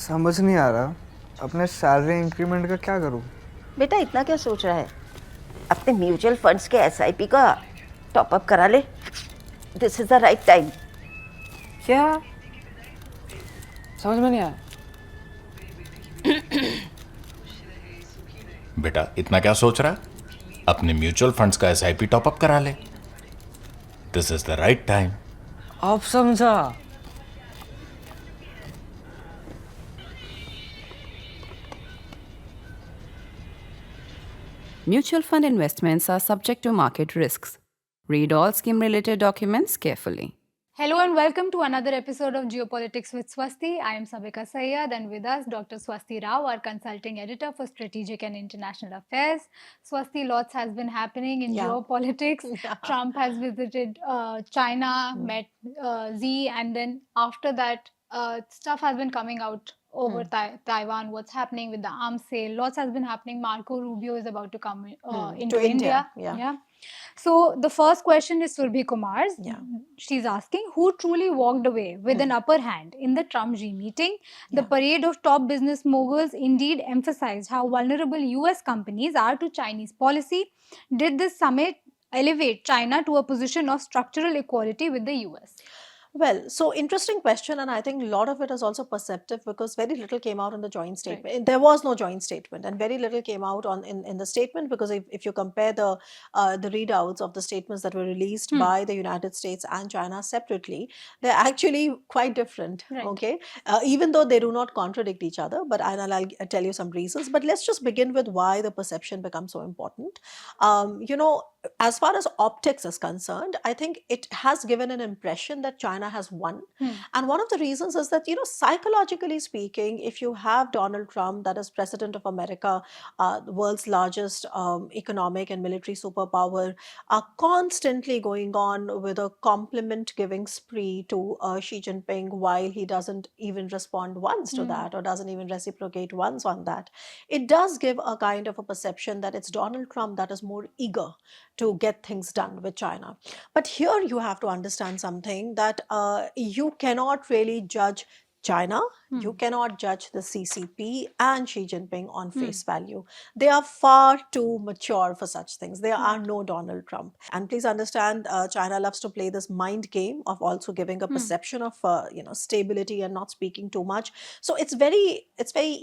समझ नहीं आ रहा अपने सैलरी इंक्रीमेंट का क्या करूं। बेटा इतना क्या सोच रहा है? अपने म्यूचुअल फंड्स के एसआईपी का टॉपअप करा ले। This is the right time. क्या? समझ में नहीं आया। बेटा इतना क्या सोच रहा है? अपने म्यूचुअल फंड्स का एसआईपी टॉपअप करा ले। This is the right time. अब समझा। Mutual fund investments are subject to market risks. Read all scheme related documents carefully. Hello and welcome to another episode of Geopolitics with Swasti. I am Sabika Syed and with us Dr. Swasti Rao, our consulting editor for strategic and international affairs. Swasti, lots has been happening in geopolitics. Trump has visited China, met Xi, and then after that stuff has been coming out over Taiwan, what's happening with the arms sale. Lots has been happening. Marco Rubio is about to come into India. Yeah. So the first question is Surbhi Kumar's. She's asking, who truly walked away with an upper hand in the Trump-Xi meeting? The parade of top business moguls indeed emphasized how vulnerable US companies are to Chinese policy. Did this summit elevate China to a position of structural equality with the US? Well, so interesting question, and I think a lot of it is also perceptive because very little came out in the joint statement. Right. There was no joint statement, and very little came out in the statement because if you compare the readouts of the statements that were released by the United States and China separately, they're actually quite different. Right. Okay, even though they do not contradict each other, but I'll tell you some reasons. But let's just begin with why the perception becomes so important. As far as optics is concerned, I think it has given an impression that China has won. And one of the reasons is that, psychologically speaking, if you have Donald Trump, that is President of America, the world's largest economic and military superpower, constantly going on with a compliment giving spree to Xi Jinping while he doesn't even respond once to that or doesn't even reciprocate once on that, it does give a kind of a perception that it's Donald Trump that is more eager to get things done with China. But here you have to understand something, that you cannot really judge China, you cannot judge the CCP and Xi Jinping on face value. They are far too mature for such things. There are no Donald Trump. And please understand, China loves to play this mind game of also giving a perception of stability and not speaking too much. So it's very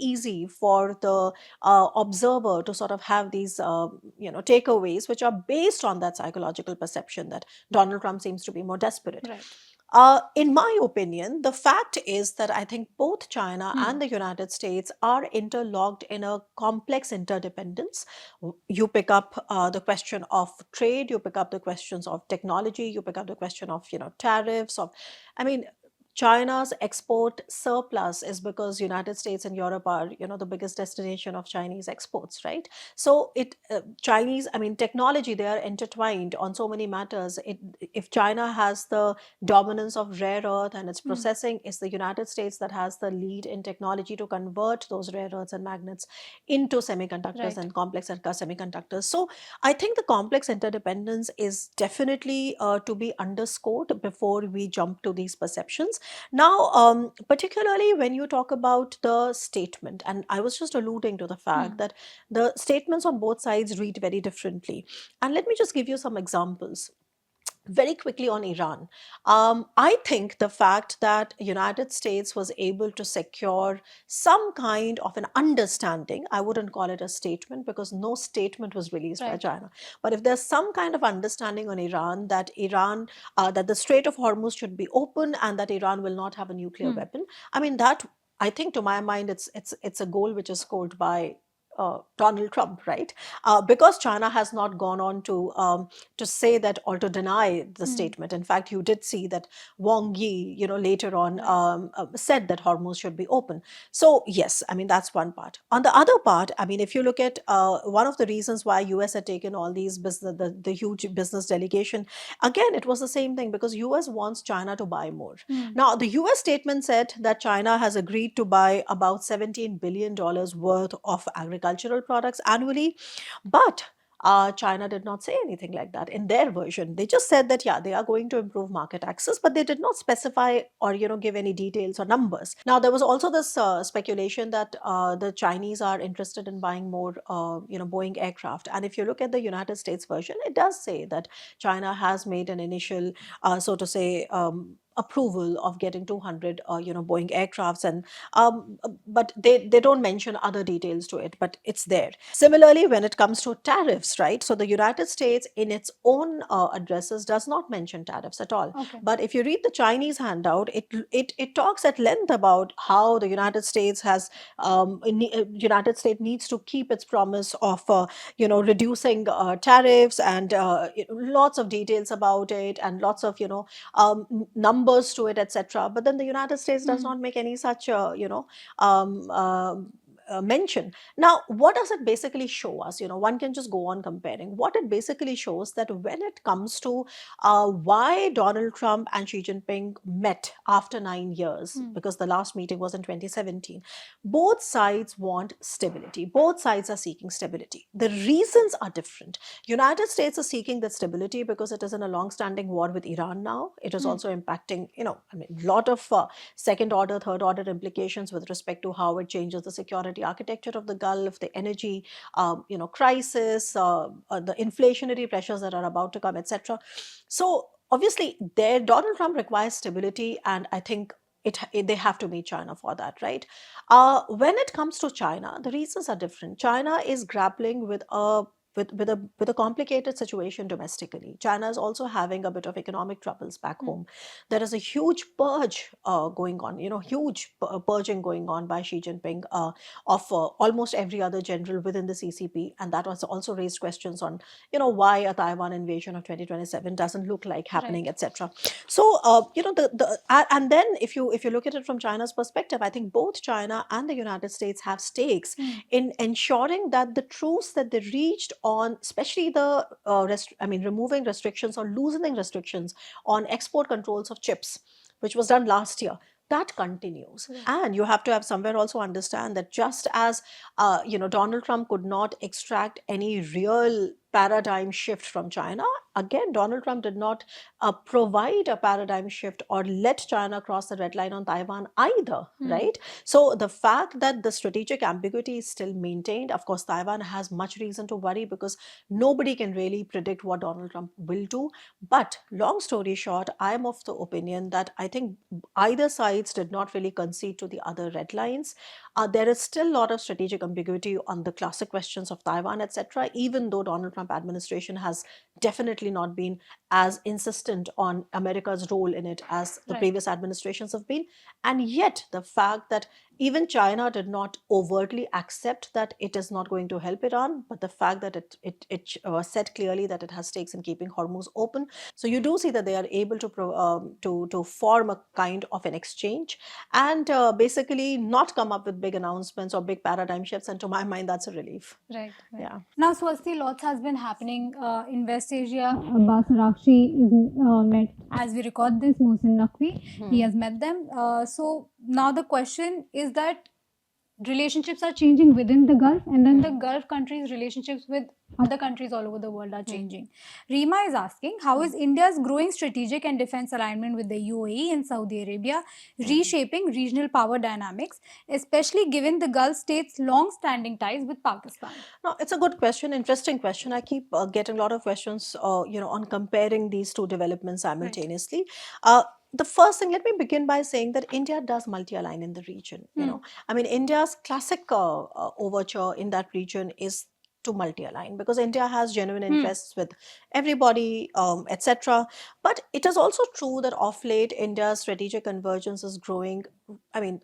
easy for the observer to sort of have these takeaways which are based on that psychological perception that Donald Trump seems to be more desperate. Right. In my opinion, the fact is that I think both China and the United States are interlocked in a complex interdependence. You pick up the question of trade, you pick up the questions of technology, you pick up the question of tariffs. China's export surplus is because United States and Europe are, the biggest destination of Chinese exports, right? So technology, they are intertwined on so many matters. If China has the dominance of rare earth and its processing, it's the United States that has the lead in technology to convert those rare earths and magnets into semiconductors and complex semiconductors. So I think the complex interdependence is definitely to be underscored before we jump to these perceptions. Now, particularly when you talk about the statement, and I was just alluding to the fact that the statements on both sides read very differently. And let me just give you some examples. Very quickly on Iran. I think the fact that United States was able to secure some kind of an understanding, I wouldn't call it a statement because no statement was released by China. But if there's some kind of understanding on Iran, that the Strait of Hormuz should be open and that Iran will not have a nuclear weapon, that, I think, to my mind, it's a goal which is scored by Donald Trump, right? Because China has not gone on to say that or to deny the statement. In fact, you did see that Wang Yi, later on said that Hormuz should be open. So yes, that's one part. On the other part, if you look at one of the reasons why US had taken all these the huge business delegation, again, it was the same thing because US wants China to buy more. Now, the US statement said that China has agreed to buy about $17 billion worth of agricultural products annually. But China did not say anything like that in their version. They just said that, yeah, they are going to improve market access, but they did not specify or, give any details or numbers. Now, there was also this speculation that the Chinese are interested in buying more, Boeing aircraft. And if you look at the United States version, it does say that China has made an initial, so to say, approval of getting 200 Boeing aircrafts, and but they don't mention other details to it, but it's there. Similarly, when it comes to tariffs, right, so the United States in its own addresses does not mention tariffs at all. Okay. But if you read the Chinese handout, it talks at length about how the United States United States needs to keep its promise of reducing tariffs, and lots of details about it, and lots of numbers to it, etc. But then the United States does not make any such mention. Now, what does it basically show us? One can just go on comparing. What it basically shows that when it comes to why Donald Trump and Xi Jinping met after 9 years, because the last meeting was in 2017, both sides want stability. Both sides are seeking stability. The reasons are different. United States is seeking that stability because it is in a long-standing war with Iran now. It is also impacting, lot of second order, third order implications with respect to how it changes the security architecture of the Gulf, the energy, crisis, the inflationary pressures that are about to come, etc. So obviously, Donald Trump requires stability, and I think they have to meet China for that, right? When it comes to China, the reasons are different. China is grappling with a complicated situation domestically. China is also having a bit of economic troubles back home. There is a huge purge going on, huge purging going on by Xi Jinping of almost every other general within the CCP, and that was also raised questions on, why a Taiwan invasion of 2027 doesn't look like happening, etc. So, and then if you look at it from China's perspective, I think both China and the United States have stakes in ensuring that the truce that they reached on, especially the removing restrictions or loosening restrictions on export controls of chips, which was done last year, that continues. And you have to have somewhere also understand that just as Donald Trump could not extract any real paradigm shift from China, again, Donald Trump did not provide a paradigm shift or let China cross the red line on Taiwan either, right? So the fact that the strategic ambiguity is still maintained, of course, Taiwan has much reason to worry because nobody can really predict what Donald Trump will do. But long story short, I'm of the opinion that I think either sides did not really concede to the other red lines. There is still a lot of strategic ambiguity on the classic questions of Taiwan, etc., even though Donald Trump administration has definitely not been as insistent on America's role in it as the previous administrations have been. And yet the fact that even China did not overtly accept that it is not going to help Iran, but the fact that it said clearly that it has stakes in keeping Hormuz open. So you do see that they are able to form a kind of an exchange and basically not come up with big announcements or big paradigm shifts. And to my mind, that's a relief. Right. Yeah. Now, Swasti, lots has been happening in West Asia. Abbas Arakshi is met, as we record this, Mohsin Naqvi. He has met them. So now the question is that relationships are changing within the Gulf, and then the Gulf countries' relationships with other countries all over the world are changing. Rima is asking, how is India's growing strategic and defense alignment with the UAE and Saudi Arabia reshaping regional power dynamics, especially given the Gulf states' long-standing ties with Pakistan? No, it's a good question, interesting question. I keep getting a lot of questions, on comparing these two developments simultaneously. The first thing, let me begin by saying that India does multi-align in the region. I mean, India's classic overture in that region is to multi-align because India has genuine interests with everybody, etc. But it is also true that of late, India's strategic convergence is growing. I mean,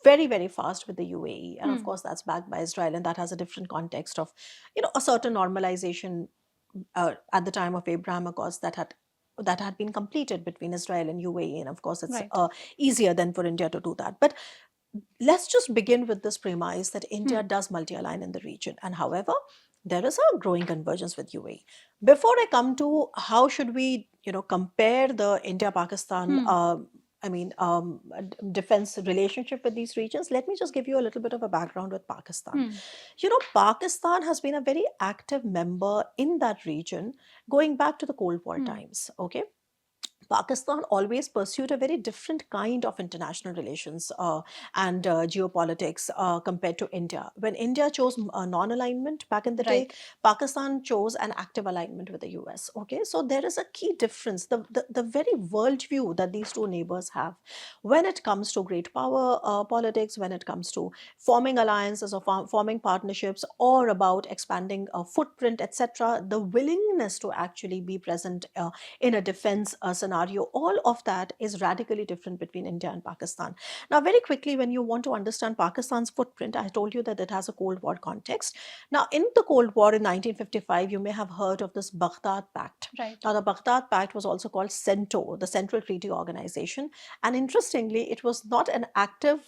very, very fast with the UAE. And of course, that's backed by Israel. And that has a different context of, a certain normalization at the time of Abraham Accords that had been completed between Israel and UAE. And of course, it's easier than for India to do that. But let's just begin with this premise that India does multi-align in the region. And however, there is a growing convergence with UAE. Before I come to how should we, compare the India-Pakistan defense relationship with these regions. Let me just give you a little bit of a background with Pakistan. Hmm. Pakistan has been a very active member in that region going back to the Cold War times. Okay. Pakistan always pursued a very different kind of international relations and geopolitics compared to India. When India chose non-alignment back in the day, Right. Pakistan chose an active alignment with the US. Okay, so there is a key difference. The very worldview that these two neighbors have when it comes to great power politics, when it comes to forming alliances or forming partnerships, or about expanding a footprint, etc., the willingness to actually be present in a defense scenario, all of that is radically different between India and Pakistan. Now, very quickly, when you want to understand Pakistan's footprint, I told you that it has a Cold War context. Now, in the Cold War in 1955, you may have heard of this Baghdad Pact. Right. Now, the Baghdad Pact was also called CENTO, the Central Treaty Organization. And interestingly, it was not an active,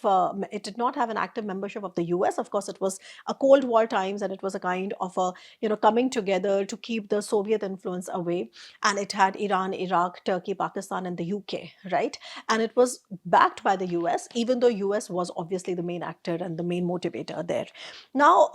it did not have an active membership of the US. Of course, it was a Cold War times, and it was a kind of a, coming together to keep the Soviet influence away. And it had Iran, Iraq, Turkey, Pakistan, and the UK, right? And it was backed by the US, even though US was obviously the main actor and the main motivator there. Now,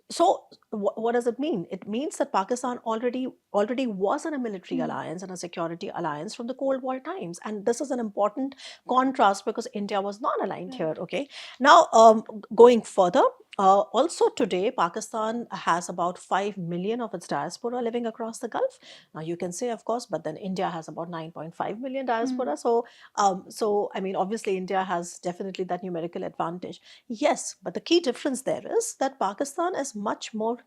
so what does it mean? It means that Pakistan already was in a military alliance and a security alliance from the Cold War times, and this is an important contrast because India was non-aligned here. Okay, now going further. Also today, Pakistan has about 5 million of its diaspora living across the Gulf. Now you can say, of course, but then India has about 9.5 million diaspora. So I mean, obviously, India has definitely that numerical advantage. Yes, but the key difference there is that Pakistan is much more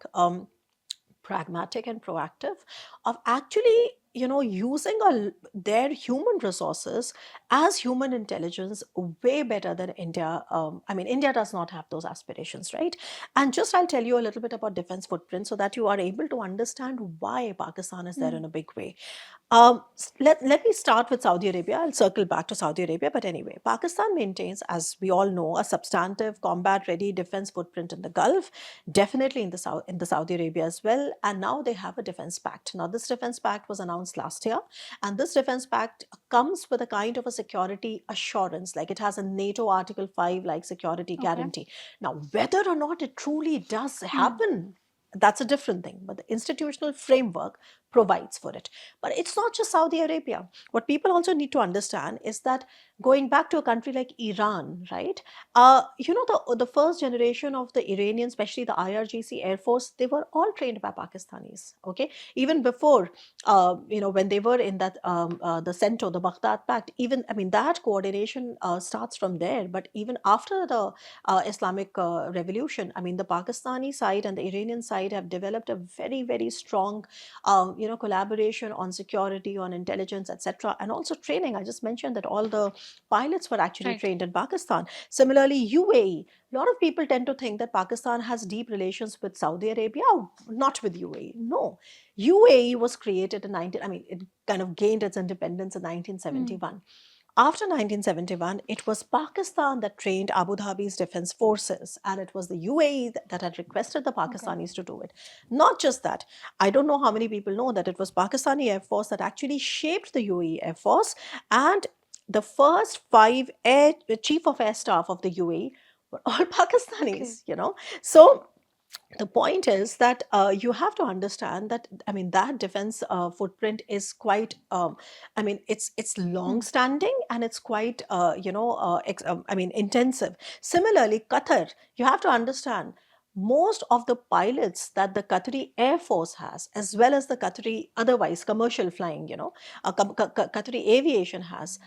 pragmatic and proactive of actually using their human resources as human intelligence way better than India. I mean, India does not have those aspirations, right? And just I'll tell you a little bit about defense footprint so that you are able to understand why Pakistan is there in a big way. Let me start with Saudi Arabia. I'll circle back to Saudi Arabia. But anyway, Pakistan maintains, as we all know, a substantive combat-ready defense footprint in the Gulf, definitely in the Saudi Arabia as well. And now they have a defense pact. Now, this defense pact was announced last year. And this defense pact comes with a kind of a security assurance, like it has a NATO Article 5 like security guarantee. Now, whether or not it truly does happen, that's a different thing. But the institutional framework provides for it. But it's not just Saudi Arabia. What people also need to understand is that going back to a country like Iran, right? The first generation of the Iranian, especially the IRGC Air Force, they were all trained by Pakistanis. Okay, even before, when they were in that the CENTO, the Baghdad Pact, even I mean that coordination starts from there. But even after the Islamic Revolution, I mean the Pakistani side and the Iranian side have developed a very, very strong collaboration on security, on intelligence, etc., and also training. I just mentioned that all the pilots were actually trained in Pakistan. Similarly, UAE. A lot of people tend to think that Pakistan has deep relations with Saudi Arabia, not with UAE. No, UAE was created in it kind of gained its independence in 1971. After 1971, it was Pakistan that trained Abu Dhabi's defense forces, and it was the UAE that had requested the Pakistanis to do it. Not just that, I don't know how many people know that it was Pakistani Air Force that actually shaped the UAE Air Force, and the first 5 chief of air staff of the UAE were all Pakistanis, So the point is that you have to understand that that defense footprint is quite it's long standing and it's quite intensive. Similarly, Qatar, you have to understand most of the pilots that the Qatari Air Force has, as well as the Qatari otherwise commercial flying, Qatari aviation has,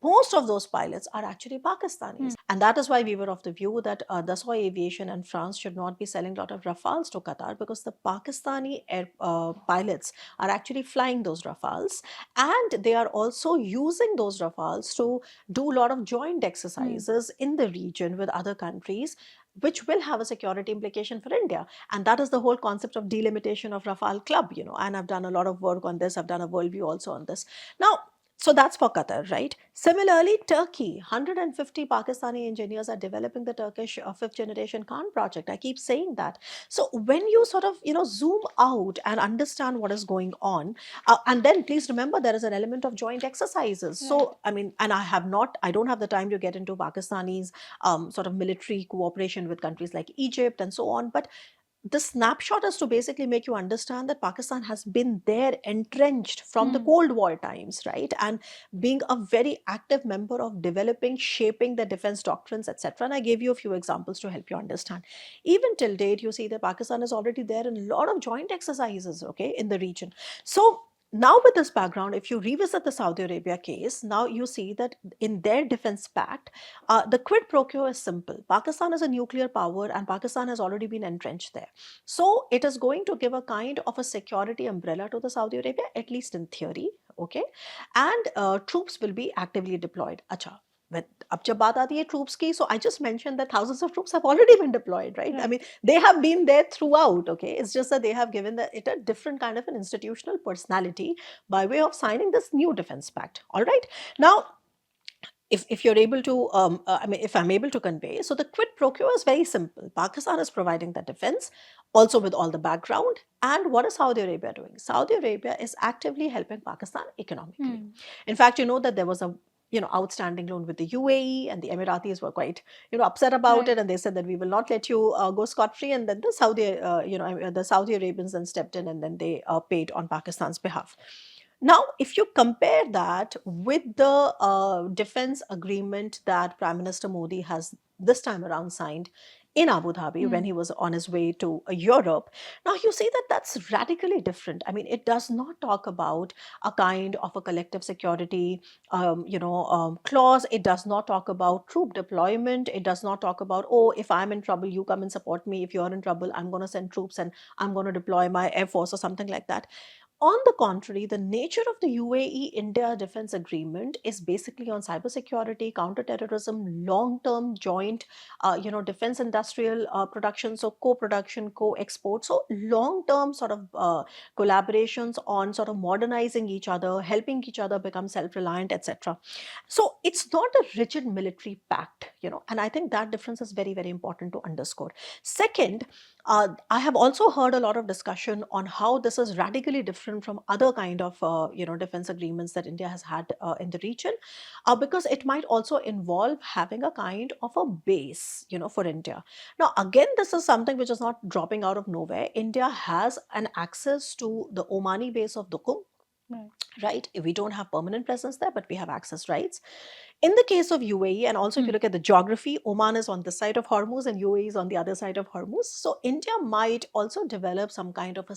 most of those pilots are actually Pakistanis. And that is why we were of the view that Dassault Aviation and France should not be selling a lot of Rafales to Qatar, because the Pakistani air pilots are actually flying those Rafales, and they are also using those Rafales to do a lot of joint exercises in the region with other countries, which will have a security implication for India. And that is the whole concept of delimitation of Rafale Club, and I've done a lot of work on this. I've done a worldview also on this. Now, So that's for Qatar, right? Similarly, Turkey, 150 Pakistani engineers are developing the Turkish fifth generation Khan project. I keep saying that. So when you sort of, zoom out and understand what is going on, and then please remember there is an element of joint exercises. Right. So, I mean, and I don't have the time to get into Pakistani's sort of military cooperation with countries like Egypt and so on. But the snapshot is to basically make you understand that Pakistan has been there entrenched from the Cold War times, right? And being a very active member of developing, shaping the defense doctrines, etc. And I gave you a few examples to help you understand. Even till date, you see that Pakistan is already there in a lot of joint exercises, okay, in the region. So now with this background, if you revisit the Saudi Arabia case, now you see that in their defense pact, the quid pro quo is simple. Pakistan is a nuclear power and Pakistan has already been entrenched there. So it is going to give a kind of a security umbrella to the Saudi Arabia, at least in theory, okay? And troops will be actively deployed. Acha. अब जब बात आती है troops की, so I just mentioned that thousands of troops have already been deployed, right? I mean, they have been there throughout, okay? It's just that they have given it a different kind of an institutional personality by way of signing this new defense pact, all right? Now, if you're able to, I mean, if I'm able to convey, so the quid pro quo is very simple. Pakistan is providing the defense, also with all the background. And what is Saudi Arabia doing? Saudi Arabia is actively helping Pakistan economically. In fact, you know that there was a outstanding loan with the UAE, and the Emiratis were quite upset about it, and they said that we will not let you go scot free. And then the Saudi Arabians then stepped in, and then they paid on Pakistan's behalf. Now, if you compare that with the defense agreement that Prime Minister Modi has this time around signed in Abu Dhabi when he was on his way to Europe, now you see that that's radically different. I mean, it does not talk about a kind of a collective security, clause. It does not talk about troop deployment. It does not talk about, oh, if I'm in trouble, you come and support me. If you're in trouble, I'm going to send troops and I'm going to deploy my air force or something like that. On the contrary, the nature of the UAE-India Defense Agreement is basically on cybersecurity, counterterrorism, long-term joint, defense industrial production, so co-production, co-export, so long-term sort of collaborations on sort of modernizing each other, helping each other become self-reliant, etc. So it's not a rigid military pact, and I think that difference is very, very important to underscore. Second, I have also heard a lot of discussion on how this is radically different from other kind of defense agreements that India has had in the region, because it might also involve having a kind of a base, for India. Now, again, this is something which is not dropping out of nowhere. India has an access to the Omani base of Duqm. Right? We don't have permanent presence there, but we have access rights. In the case of UAE, and also if you look at the geography, Oman is on this side of Hormuz and UAE is on the other side of Hormuz. So India might also develop some kind of a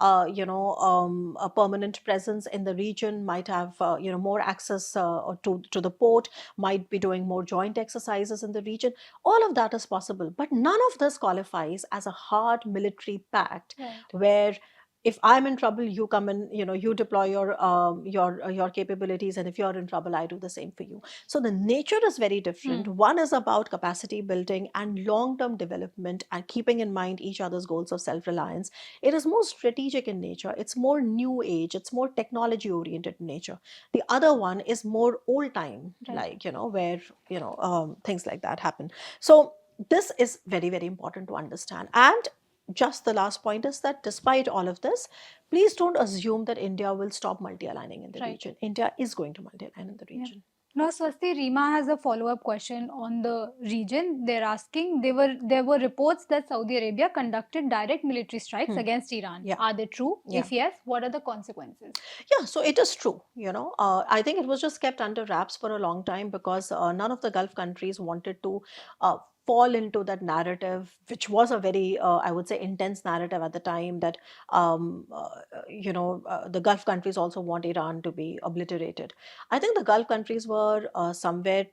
a permanent presence in the region, might have, more access to the port, might be doing more joint exercises in the region. All of that is possible, but none of this qualifies as a hard military pact where if I'm in trouble, you come and you deploy your capabilities, and if you're in trouble, I do the same for you. So the nature is very different. One is about capacity building and long-term development and keeping in mind each other's goals of self-reliance. It is more strategic in nature. It's more new age. It's more technology oriented in nature. The other one is more old time, like where things like that happen. So this is very, very important to understand. And just the last point is that despite all of this, please don't assume that India will stop multi-aligning in the region. India is going to multi-align in the region. Now, Swasti, Rima has a follow-up question on the region. They're asking, there were reports that Saudi Arabia conducted direct military strikes against Iran. Are they true? If yes, what are the consequences? Yeah, so it is true. I think it was just kept under wraps for a long time because none of the Gulf countries wanted to fall into that narrative, which was a very, I would say, intense narrative at the time that, the Gulf countries also want Iran to be obliterated. I think the Gulf countries were somewhere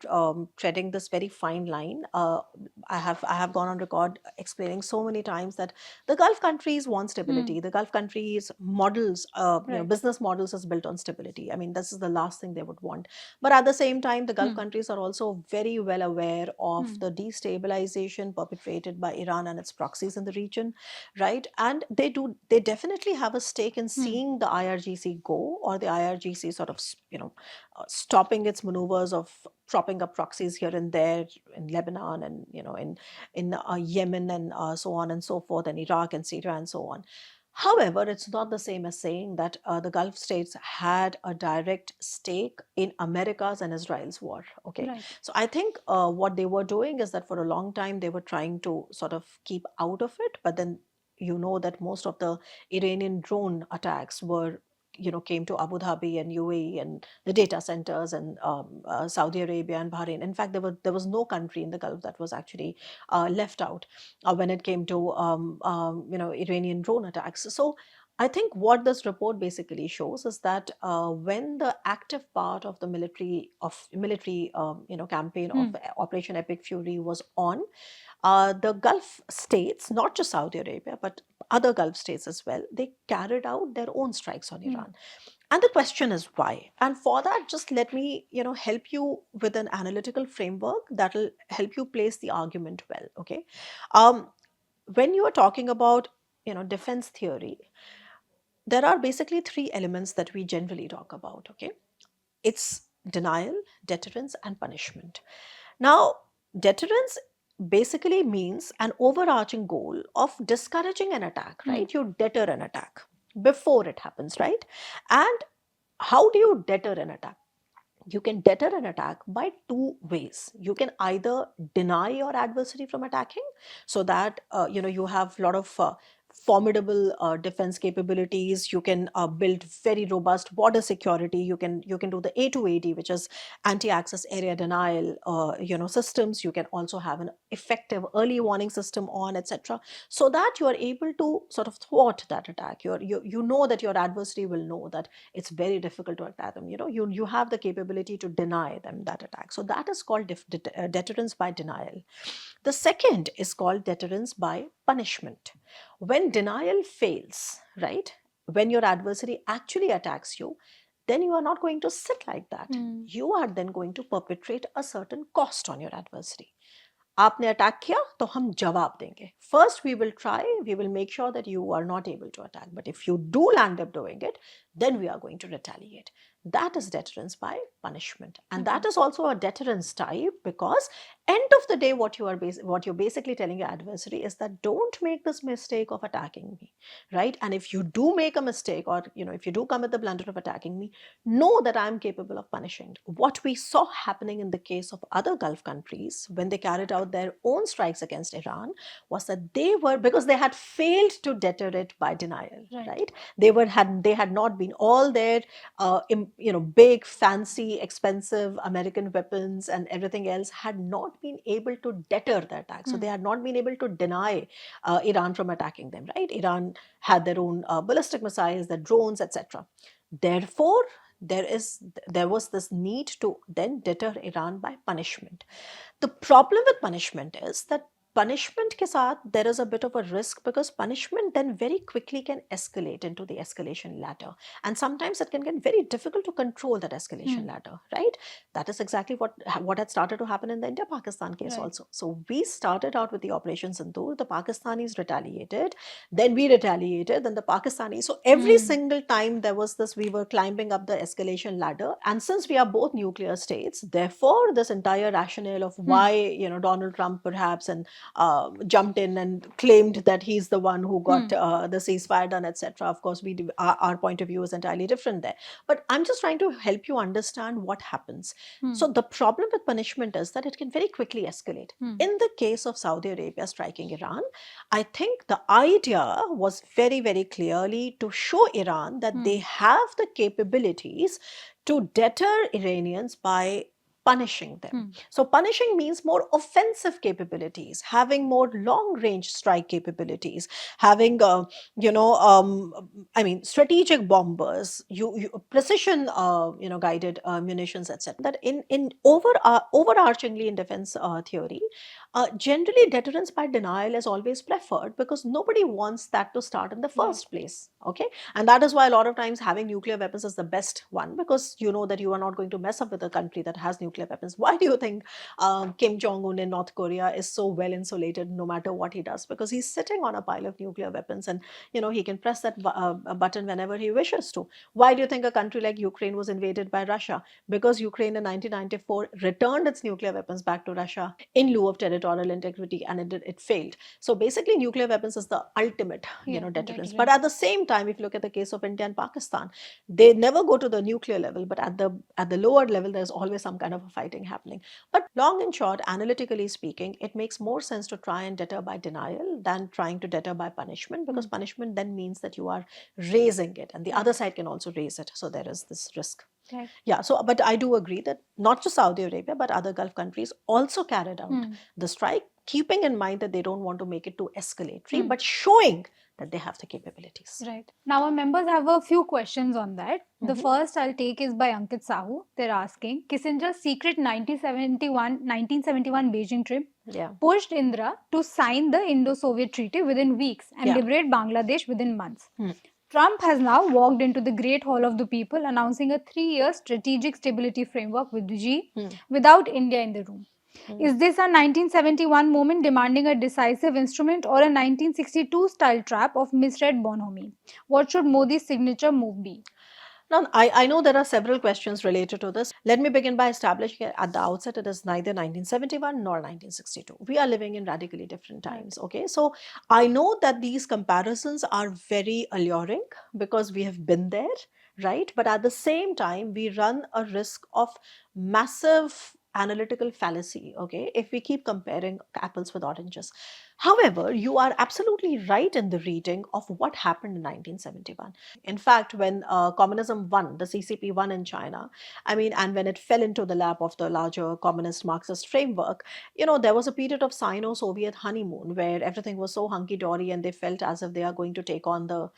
treading this very fine line. I have gone on record explaining so many times that the Gulf countries want stability. The Gulf countries models, business models is built on stability. I mean, this is the last thing they would want. But at the same time, the Gulf countries are also very well aware of the destabilization destabilization perpetrated by Iran and its proxies in the region, right? And they definitely have a stake in seeing the IRGC go, or the IRGC sort of, stopping its maneuvers of propping up proxies here and there in Lebanon, and in Yemen, and so on and so forth, and Iraq and Syria and so on. However, it's not the same as saying that the Gulf states had a direct stake in America's and Israel's war. Okay, Right. so I think what they were doing is that for a long time they were trying to sort of keep out of it, but then that most of the Iranian drone attacks were came to Abu Dhabi and UAE and the data centers, and Saudi Arabia and Bahrain. In fact, there was no country in the Gulf that was actually left out when it came to Iranian drone attacks. So I think what this report basically shows is that when the active part of the military campaign of Operation Epic Fury was on, the Gulf states, not just Saudi Arabia, but other Gulf states as well, they carried out their own strikes on Iran. And the question is why? And for that, just let me, help you with an analytical framework that will help you place the argument well. Okay, when you are talking about, defense theory, there are basically three elements that we generally talk about. Okay, it's denial, deterrence, and punishment. Now, deterrence basically means an overarching goal of discouraging an attack, right? You deter an attack before it happens, right? And how do you deter an attack? You can deter an attack by two ways. You can either deny your adversary from attacking, so that you have a lot of formidable defense capabilities. You can build very robust border security. You can do the A2AD, which is anti-access area denial systems. You can also have an effective early warning system on, etc., so that you are able to sort of thwart that attack. You know that your adversary will know that it's very difficult to attack them. You have the capability to deny them that attack. So that is called deterrence by denial. The second is called deterrence by punishment. When denial fails, right, when your adversary actually attacks you, then you are not going to sit like that. You are then going to perpetrate a certain cost on your adversary. आपने attack किया तो हम जवाब देंगे. First we will try, we will make sure that you are not able to attack, but if you do land up doing it, then we are going to retaliate. That is deterrence by punishment, and that is also a deterrence type, because end of the day what you're basically telling your adversary is that don't make this mistake of attacking me, right? And if you do make a mistake, or if you do commit the blunder of attacking me, know that I am capable of punishing. What we saw happening in the case of other Gulf countries when they carried out their own strikes against Iran was that because they had failed to deter it by denial, right? They had not been all their big, fancy, expensive American weapons and everything else had not been able to deter the attack. So they had not been able to deny Iran from attacking them, right? Iran had their own ballistic missiles, their drones, etc. Therefore, there was this need to then deter Iran by punishment. The problem with punishment is that punishment ke saath there is a bit of a risk, because punishment then very quickly can escalate into the escalation ladder, and sometimes it can get very difficult to control that escalation ladder, right? That is exactly what had started to happen in the India-Pakistan case also. So we started out with the Operation Sindoor, the Pakistanis retaliated, then we retaliated, then the Pakistanis. So every single time there was this, we were climbing up the escalation ladder, and since we are both nuclear states, therefore this entire rationale of why Donald Trump perhaps and jumped in and claimed that he's the one who got the ceasefire done, etc. Of course, our point of view is entirely different there. But I'm just trying to help you understand what happens. So the problem with punishment is that it can very quickly escalate. In the case of Saudi Arabia striking Iran, I think the idea was very, very clearly to show Iran that they have the capabilities to deter Iranians by punishing them. So punishing means more offensive capabilities, having more long-range strike capabilities, having strategic bombers, precision guided munitions, etc. That in overarchingly in defense theory, Generally, deterrence by denial is always preferred because nobody wants that to start in the first place. Okay, and that is why a lot of times having nuclear weapons is the best one, because you know that you are not going to mess up with a country that has nuclear weapons. Why do you think Kim Jong-un in North Korea is so well insulated no matter what he does? Because he's sitting on a pile of nuclear weapons, and he can press that button whenever he wishes to. Why do you think a country like Ukraine was invaded by Russia? Because Ukraine in 1994 returned its nuclear weapons back to Russia in lieu of territorial integrity, and it failed. So basically, nuclear weapons is the ultimate, deterrence. But at the same time, if you look at the case of India and Pakistan, they never go to the nuclear level, but at the lower level, there's always some kind of a fighting happening. But long and short, analytically speaking, it makes more sense to try and deter by denial than trying to deter by punishment, because punishment then means that you are raising it, and the other side can also raise it. So there is this risk. Right. Yeah, so but I do agree that not just Saudi Arabia, but other Gulf countries also carried out the strike, keeping in mind that they don't want to make it too escalatory, but showing that they have the capabilities. Right. Now, our members have a few questions on that. The first I'll take is by Ankit Sahu. They're asking, Kissinger's secret 1971 Beijing trip pushed Indira to sign the Indo-Soviet Treaty within weeks and liberate Bangladesh within months. Trump has now walked into the Great Hall of the People announcing a 3-year strategic stability framework with Xi without India in the room. Is this a 1971 moment demanding a decisive instrument, or a 1962 style trap of misread bonhomie? What should Modi's signature move be? Now, I know there are several questions related to this. Let me begin by establishing at the outset it is neither 1971 nor 1962. We are living in radically different times, okay? So I know that these comparisons are very alluring because we have been there, right? But at the same time, we run a risk of massive analytical fallacy, okay, if we keep comparing apples with oranges. However, you are absolutely right in the reading of what happened in 1971. In fact, when communism won, the CCP won in China, and when it fell into the lap of the larger communist Marxist framework, there was a period of Sino-Soviet honeymoon where everything was so hunky-dory and they felt as if they are going to take on the,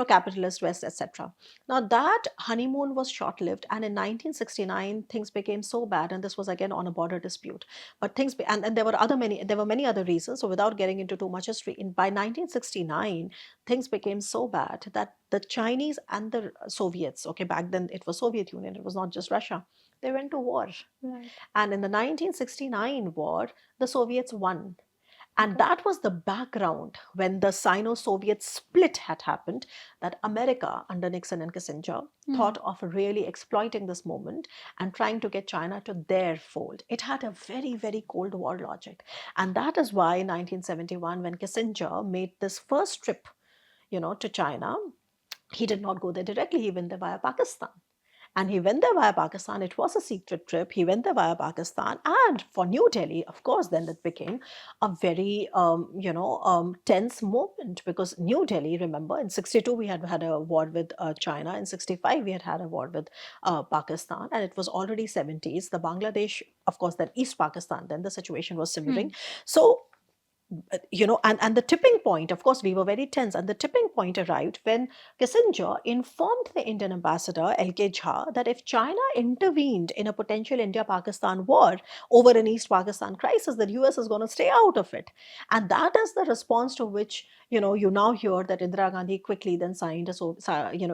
capitalist West, etc. Now, that honeymoon was short-lived, and in 1969, things became so bad, and this was again on a border dispute. But and there were many other reasons. So without getting into too much history, by 1969, things became so bad that the Chinese and the Soviets, okay, back then it was Soviet Union, it was not just Russia, they went to war. Right. And in the 1969 war, the Soviets won. And that was the background when the Sino-Soviet split had happened, that America under Nixon and Kissinger thought of really exploiting this moment and trying to get China to their fold. It had a very, very Cold War logic. And that is why in 1971, when Kissinger made this first trip, to China, he did not go there directly, he went there via Pakistan. And he went there via Pakistan. It was a secret trip. He went there via Pakistan. And for New Delhi, of course, then it became a very, tense moment, because New Delhi, remember, in 62, we had a war with China. In 65, we had a war with Pakistan. And it was already 70s. The Bangladesh, of course, then East Pakistan, then the situation was simmering. So, and the tipping point, of course, we were very tense. And the tipping point arrived when Kissinger informed the Indian ambassador, L.K. Jha, that if China intervened in a potential India-Pakistan war over an East Pakistan crisis, the US is going to stay out of it. And that is the response to which, you now hear that Indira Gandhi quickly then signed a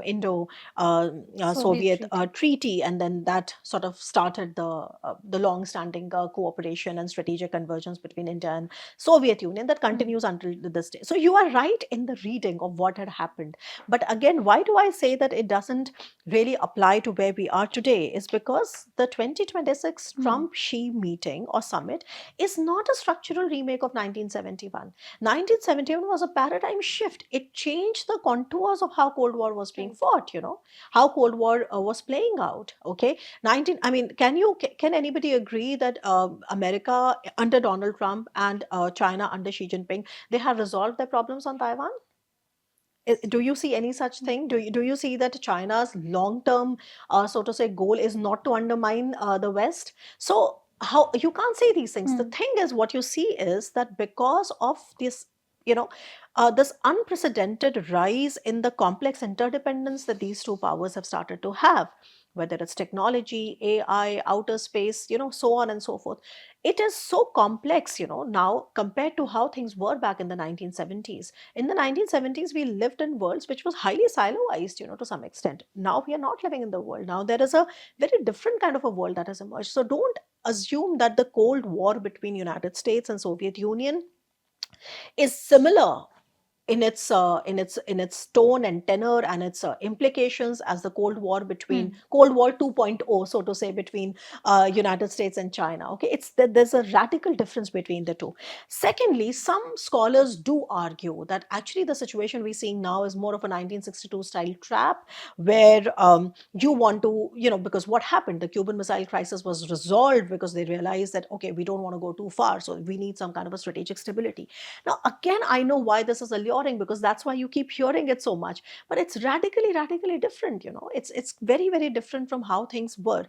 Indo-Soviet treaty. And then that sort of started the long-standing cooperation and strategic convergence between India and Soviet Union that continues until this day. So you are right in the reading of what had happened. But again, why do I say that it doesn't really apply to where we are today? Is because the 2026 Trump-Xi meeting or summit is not a structural remake of 1971. 1971 was a paradigm shift. It changed the contours of how Cold War was being fought, how Cold War was playing out. Okay, can anybody agree that America under Donald Trump and China under Xi Jinping, they have resolved their problems on Taiwan? Do you see any such thing? Do you see that China's long-term, so to say, goal is not to undermine the West? So how you can't say these things. The thing is, what you see is that because of this, this unprecedented rise in the complex interdependence that these two powers have started to have, whether it's technology, AI, outer space, so on and so forth. It is so complex, now compared to how things were back in the 1970s. In the 1970s, we lived in worlds which was highly siloized, to some extent. Now we are not living in the world. Now there is a very different kind of a world that has emerged. So don't assume that the Cold War between United States and Soviet Union is similar in its tone and tenor and its implications as the Cold War between Cold War 2.0, so to say, between United States and China. Okay, it's that there's a radical difference between the two. Secondly, some scholars do argue that actually the situation we're seeing now is more of a 1962 style trap, where you want to, because what happened, the Cuban Missile Crisis was resolved because they realized that, okay, we don't want to go too far, so we need some kind of a strategic stability. Now, again, I know why this is alluring, because that's why you keep hearing it so much. But it's radically different, It's very, very different from how things were.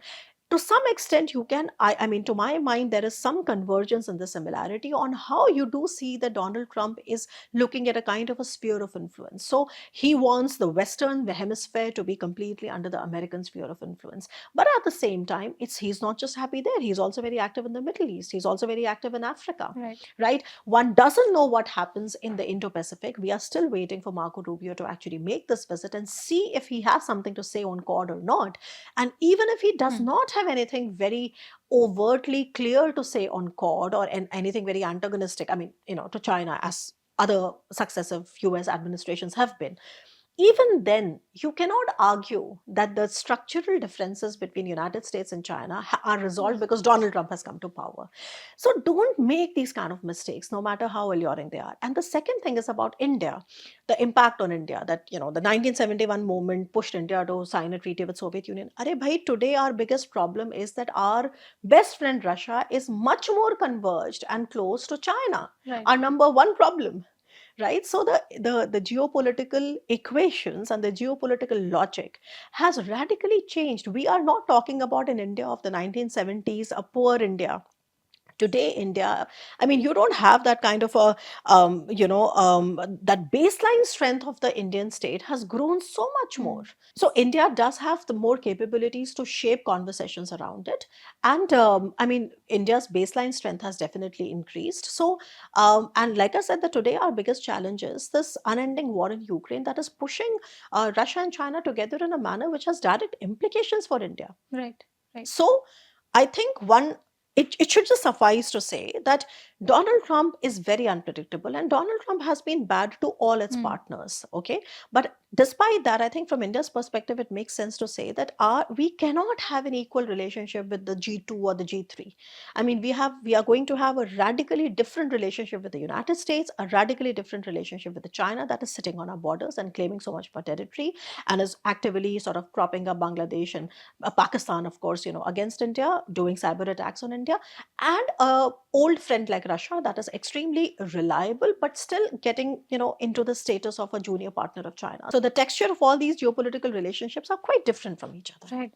To some extent, you can, I mean, to my mind, there is some convergence in the similarity on how you do see that Donald Trump is looking at a kind of a sphere of influence. So he wants the Western hemisphere to be completely under the American sphere of influence. But at the same time, he's not just happy there. He's also very active in the Middle East. He's also very active in Africa. Right? One doesn't know what happens in the Indo-Pacific. We are still waiting for Marco Rubio to actually make this visit and see if he has something to say on Quad or not. And even if he does not have anything very overtly clear to say on Quad or anything very antagonistic, I mean, to China, as other successive US administrations have been, even then, you cannot argue that the structural differences between United States and China are resolved because Donald Trump has come to power. So don't make these kind of mistakes, no matter how alluring they are. And the second thing is about India, the impact on India, that, the 1971 movement pushed India to sign a treaty with Soviet Union. Arey bhai, today our biggest problem is that our best friend Russia is much more converged and close to China. Our number one problem. Right? So the geopolitical equations and the geopolitical logic has radically changed. We are not talking about an India of the 1970s, a poor India. Today, India, I mean, you don't have that kind of a, that baseline strength of the Indian state has grown so much more. So India does have the more capabilities to shape conversations around it. And I mean, India's baseline strength has definitely increased. So, and like I said, that today our biggest challenge is this unending war in Ukraine that is pushing Russia and China together in a manner which has direct implications for India. Right. So I think it should just suffice to say that Donald Trump is very unpredictable, and Donald Trump has been bad to all its partners. Okay. But despite that, I think from India's perspective, it makes sense to say that we cannot have an equal relationship with the G2 or the G3. I mean, we are going to have a radically different relationship with the United States, a radically different relationship with China that is sitting on our borders and claiming so much of our territory and is actively sort of propping up Bangladesh and Pakistan, of course, against India, doing cyber attacks on India, and a old friend like Russia that is extremely reliable, but still getting, into the status of a junior partner of China. So the texture of all these geopolitical relationships are quite different from each other. Right.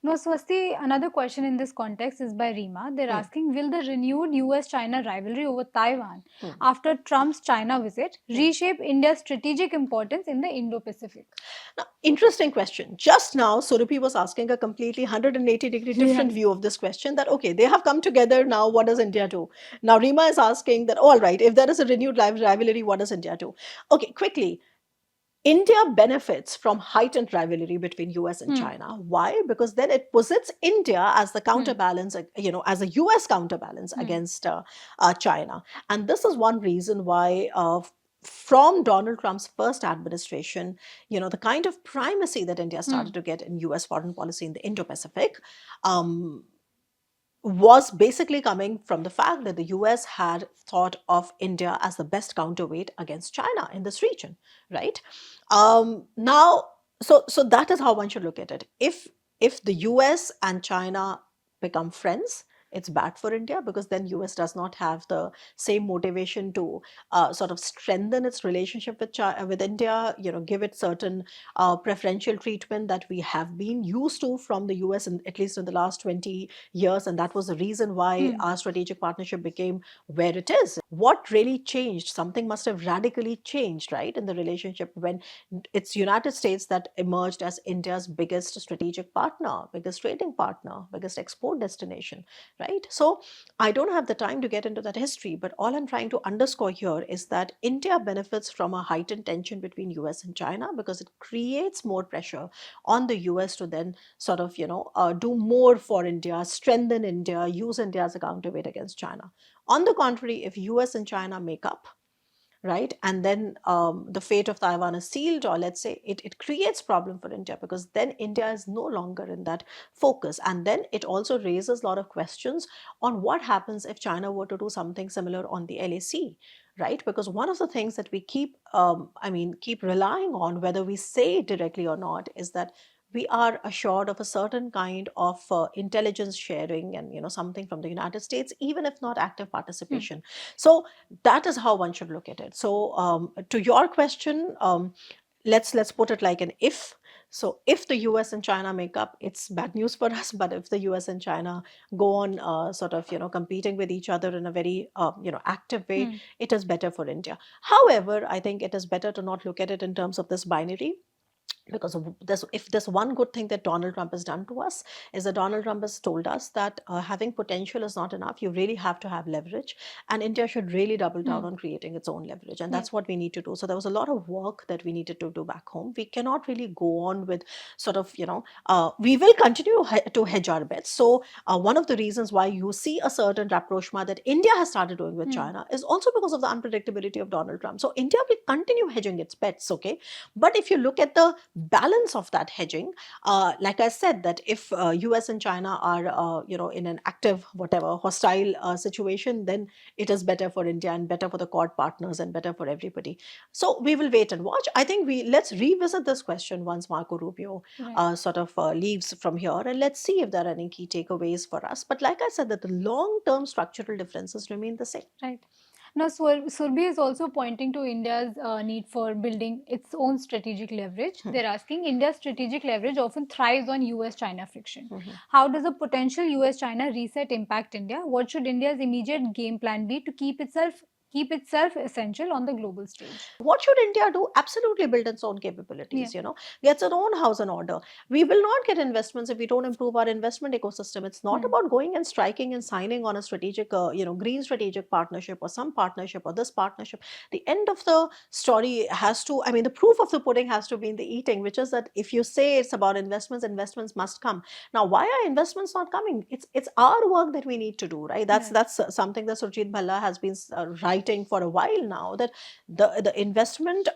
Now, Swasti, another question in this context is by Rima. They're asking, will the renewed US-China rivalry over Taiwan after Trump's China visit reshape India's strategic importance in the Indo-Pacific? Now, interesting question. Just now, Surupi was asking a completely 180-degree different view of this question, that, okay, they have come together, now what does India do? Now, Rima is asking that, all right, if there is a renewed rivalry, what does India do? Okay, quickly. India benefits from heightened rivalry between US and China. Why? Because then it posits India as the counterbalance, as a US counterbalance against China. And this is one reason why from Donald Trump's first administration, the kind of primacy that India started to get in US foreign policy in the Indo-Pacific was basically coming from the fact that the US had thought of India as the best counterweight against China in this region, right? Now, so that is how one should look at it. If the US and China become friends, it's bad for India, because then US does not have the same motivation to sort of strengthen its relationship with India, give it certain preferential treatment that we have been used to from the US, at least in the last 20 years. And that was the reason why our strategic partnership became where it is. what really changed? Something must have radically changed, right, in the relationship when it's United States that emerged as India's biggest strategic partner, biggest trading partner, biggest export destination, right? So I don't have the time to get into that history, but all I'm trying to underscore here is that India benefits from a heightened tension between US and China because it creates more pressure on the US to then sort of, do more for India, strengthen India, use India as a counterweight against China. On the contrary, if US and China make up, right, and then the fate of Taiwan is sealed, or let's say it creates problem for India, because then India is no longer in that focus. And then it also raises a lot of questions on what happens if China were to do something similar on the LAC, right? Because one of the things that we keep relying on, whether we say it directly or not, is that we are assured of a certain kind of intelligence sharing and something from the United States, even if not active participation. So that is how one should look at it. So to your question, let's put it like an if. So if the US and China make up, it's bad news for us. But if the US and China go on sort of competing with each other in a very active way, it is better for India. However, I think it is better to not look at it in terms of this binary, because if there's one good thing that Donald Trump has done to us, is that Donald Trump has told us that having potential is not enough. You really have to have leverage, and India should really double down on creating its own leverage, and that's what we need to do. So there was a lot of work that we needed to do back home. We cannot really go on with sort of we will continue to hedge our bets. So one of the reasons why you see a certain rapprochement that India has started doing with China is also because of the unpredictability of Donald Trump. So India will continue hedging its bets, okay? But if you look at the balance of that hedging, like I said, that if US and China are in an active whatever hostile situation, then it is better for India and better for the Quad partners and better for everybody. So we will wait and watch. I think let's revisit this question once Marco Rubio sort of leaves from here, and let's see if there are any key takeaways for us. But like I said, that the long-term structural differences remain the same. Right. Now, Surbi is also pointing to India's need for building its own strategic leverage. They're asking, India's strategic leverage often thrives on US-China friction. How does a potential US-China reset impact India? What should India's immediate game plan be to keep itself essential on the global stage? What should India do? Absolutely build its own capabilities, gets its own house in order. We will not get investments if we don't improve our investment ecosystem. It's not about going and striking and signing on a strategic, green strategic partnership or some partnership or this partnership. The end of the story has to, the proof of the pudding has to be in the eating, which is that if you say it's about investments, investments must come. Now, why are investments not coming? It's our work that we need to do, right? That's something that Surjit Bhalla has been writing for a while now, that the investment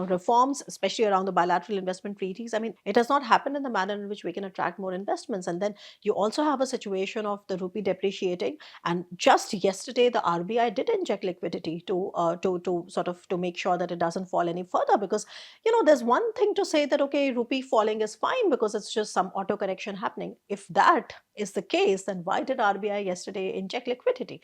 reforms, especially around the bilateral investment treaties, it has not happened in the manner in which we can attract more investments. And then you also have a situation of the rupee depreciating, and just yesterday the RBI did inject liquidity to sort of to make sure that it doesn't fall any further, because there's one thing to say that okay, rupee falling is fine because it's just some auto correction happening. If that is the case, then why did RBI yesterday inject liquidity?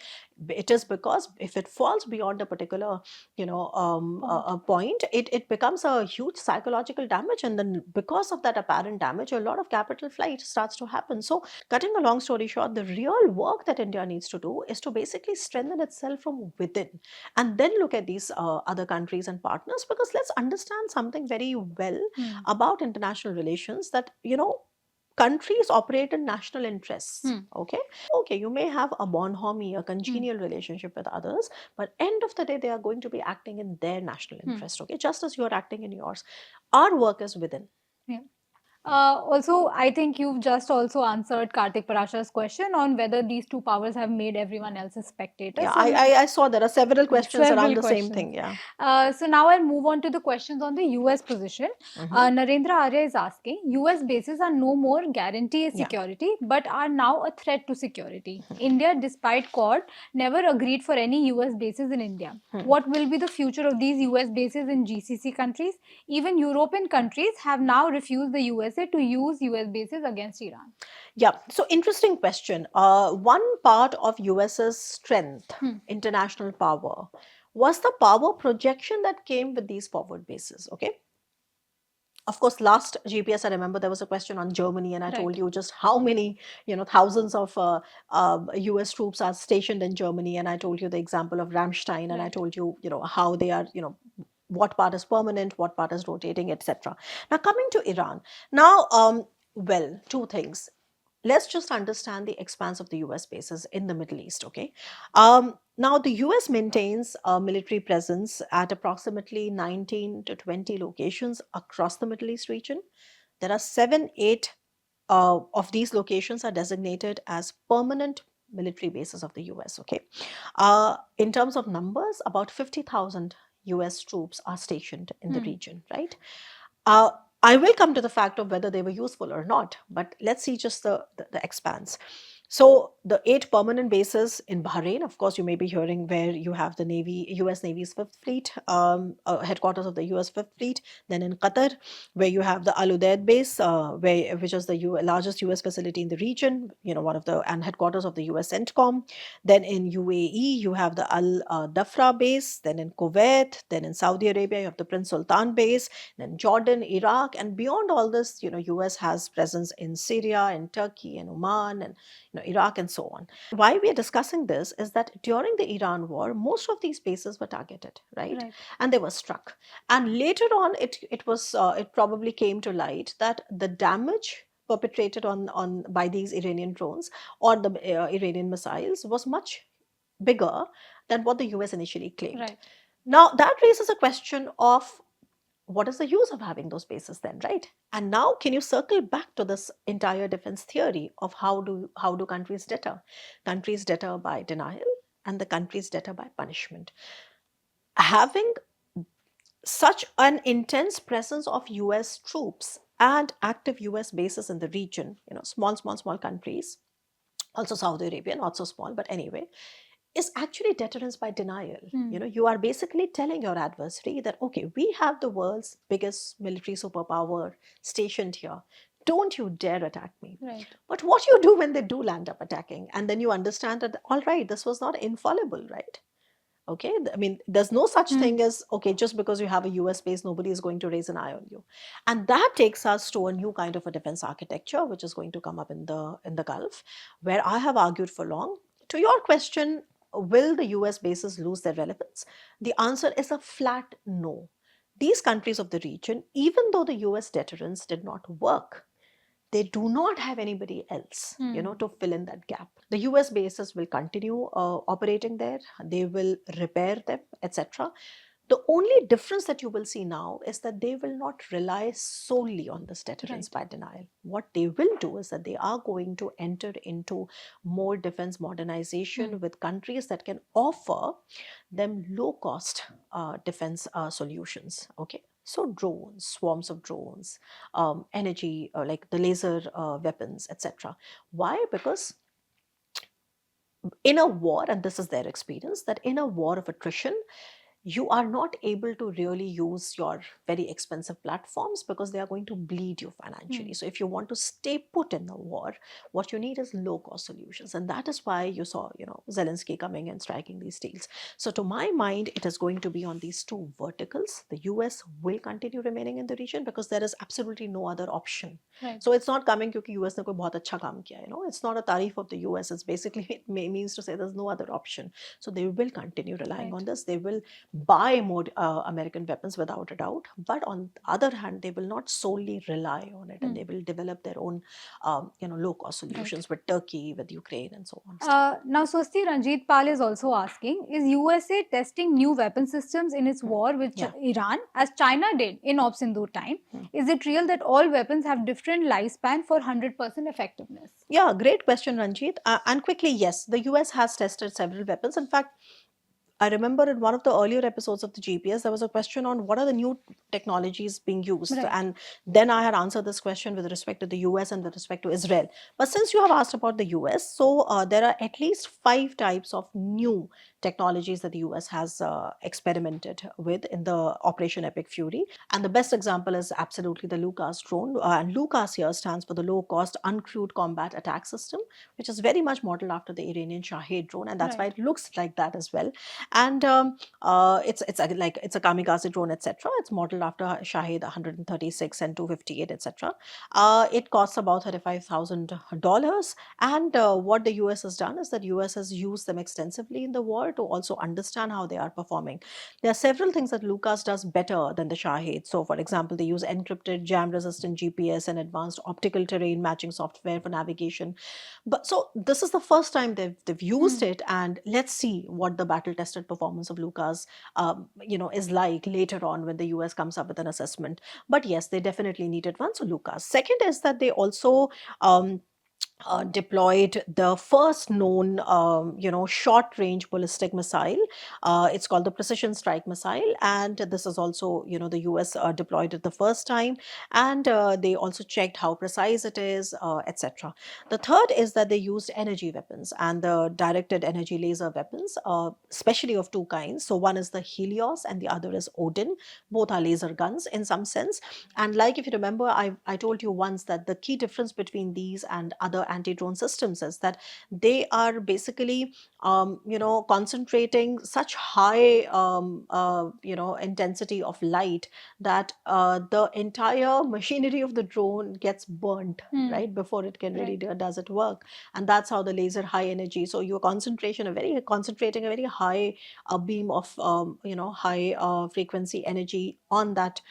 It is because if it falls beyond a particular point, it becomes a huge psychological damage, and then because of that apparent damage, a lot of capital flight starts to happen. So cutting a long story short, the real work that India needs to do is to basically strengthen itself from within, and then look at these other countries and partners, because let's understand something very well about international relations, that countries operate in national interests. Okay, you may have a bonhomie, a congenial relationship with others, but end of the day, they are going to be acting in their national interest, okay, just as you are acting in yours. Our work is within. Also, I think you've just also answered Kartik Parashar's question on whether these two powers have made everyone else's spectators. Yeah, So I saw there are several questions several around the same questions. thing. Yeah. So now I'll move on to the questions on the US position. Narendra Arya is asking, US bases are no more guarantee security, but are now a threat to security. India, despite Quad, never agreed for any US bases in India. What will be the future of these US bases in GCC countries? Even European countries have now refused the USA to use US bases against Iran. Yeah, so interesting question. One part of US's strength, international power, was the power projection that came with these forward bases, okay? Of course, last GPS, I remember there was a question on Germany, and I told Right. you just how many, thousands of US troops are stationed in Germany. And I told you the example of Ramstein, and I Right. told you, how they are, what part is permanent, what part is rotating, etc. Now, coming to Iran. Now, well, two things. Let's just understand the expanse of the US bases in the Middle East, okay? Now, the US maintains a military presence at approximately 19 to 20 locations across the Middle East region. There are 8 of these locations are designated as permanent military bases of the US, okay? In terms of numbers, about 50,000 US troops are stationed in the region, right? Uh, I will come to the fact of whether they were useful or not, but let's see just the expanse. So the 8 permanent bases in Bahrain, of course, you may be hearing where you have the Navy, U.S. Navy's Fifth Fleet, headquarters of the U.S. Fifth Fleet. Then in Qatar, where you have the Al Udeid base, which is the largest U.S. facility in the region, one of the and headquarters of the U.S. CENTCOM. Then in UAE, you have the Al Dafra base. Then in Kuwait, then in Saudi Arabia, you have the Prince Sultan base. Then Jordan, Iraq, and beyond all this, U.S. has presence in Syria, in Turkey, and Oman, and Iraq, and so on. Why we are discussing this is that during the Iran war, most of these bases were targeted, right? And they were struck. And later on, it probably came to light that the damage perpetrated on by these Iranian drones or the Iranian missiles was much bigger than what the US initially claimed. Right. Now, that raises a question of what is the use of having those bases then, right? And now can you circle back to this entire defense theory of how do countries deter? Countries deter by denial, and the countries deter by punishment. Having such an intense presence of US troops and active US bases in the region, small countries, also Saudi Arabia, not so small, but anyway, is actually deterrence by denial. You are basically telling your adversary that, okay, we have the world's biggest military superpower stationed here. Don't you dare attack me. Right. But what you do when they do land up attacking, and then you understand that, all right, this was not infallible, right? Okay, I mean, there's no such thing as, okay, just because you have a US base, nobody is going to raise an eye on you. And that takes us to a new kind of a defense architecture, which is going to come up in the Gulf, where I have argued for long. To your question, will the US bases lose their relevance? The answer is a flat no. These countries of the region, even though the US deterrence did not work, they do not have anybody else, to fill in that gap. The US bases will continue operating there. They will repair them, etc. The only difference that you will see now is that they will not rely solely on this deterrence by denial. What they will do is that they are going to enter into more defense modernization with countries that can offer them low-cost defense solutions. Okay, so drones, swarms of drones, energy, like the laser weapons, etc. Why? Because in a war, and this is their experience, that in a war of attrition, you are not able to really use your very expensive platforms because they are going to bleed you financially. So if you want to stay put in the war, what you need is low-cost solutions. And that is why you saw, Zelensky coming and striking these deals. So to my mind, it is going to be on these two verticals. The US will continue remaining in the region because there is absolutely no other option. Right. So it's not coming because US ne koi bahut acha kaam kiya, it's not a tarif of the US. It's basically, it means to say there's no other option. So they will continue relying on this. They will buy more American weapons without a doubt. But on the other hand, they will not solely rely on it, and they will develop their own, low-cost solutions with Turkey, with Ukraine, and so on. Now, Swasti, Ranjit Pal is also asking, is USA testing new weapon systems in its war with Iran, as China did in Op Sindoor time? Is it real that all weapons have different lifespan for 100% effectiveness? Yeah, great question, Ranjit. And quickly, yes, the US has tested several weapons. In fact, I remember in one of the earlier episodes of the GPS, there was a question on what are the new technologies being used. And then I had answered this question with respect to the US and with respect to Israel. But since you have asked about the US, so there are at least 5 types of new technologies that the US has experimented with in the Operation Epic Fury. And the best example is absolutely the LUCAS drone. And LUCAS here stands for the Low Cost Uncrewed Combat Attack System, which is very much modeled after the Iranian Shahed drone. And that's why it looks like that as well. and it's a kamikaze drone, etc. It's modeled after Shahid 136 and 258, etc. It costs about $35,000, and what the US has done is that US has used them extensively in the war to also understand how they are performing. There are several things that Lucas does better than the Shahid. So, for example, they use encrypted, jam-resistant GPS and advanced optical terrain matching software for navigation. But so this is the first time they've used it, and let's see what the battle-tested performance of Lucas, is like later on when the US comes up with an assessment. But yes, they definitely needed one. So Lucas. Second is that they also deployed the first known, short-range ballistic missile. It's called the Precision Strike Missile, and this is also, the US deployed it the first time, and they also checked how precise it is, etc. The third is that they used energy weapons and the directed energy laser weapons, especially of two kinds. So one is the Helios, and the other is Odin. Both are laser guns in some sense. And like if you remember, I told you once that the key difference between these and other anti-drone systems is that they are basically, concentrating such high, intensity of light that the entire machinery of the drone gets burnt, right, before it can really does it work. And that's how the laser high energy. So you're concentrating a very high beam of, high frequency energy on that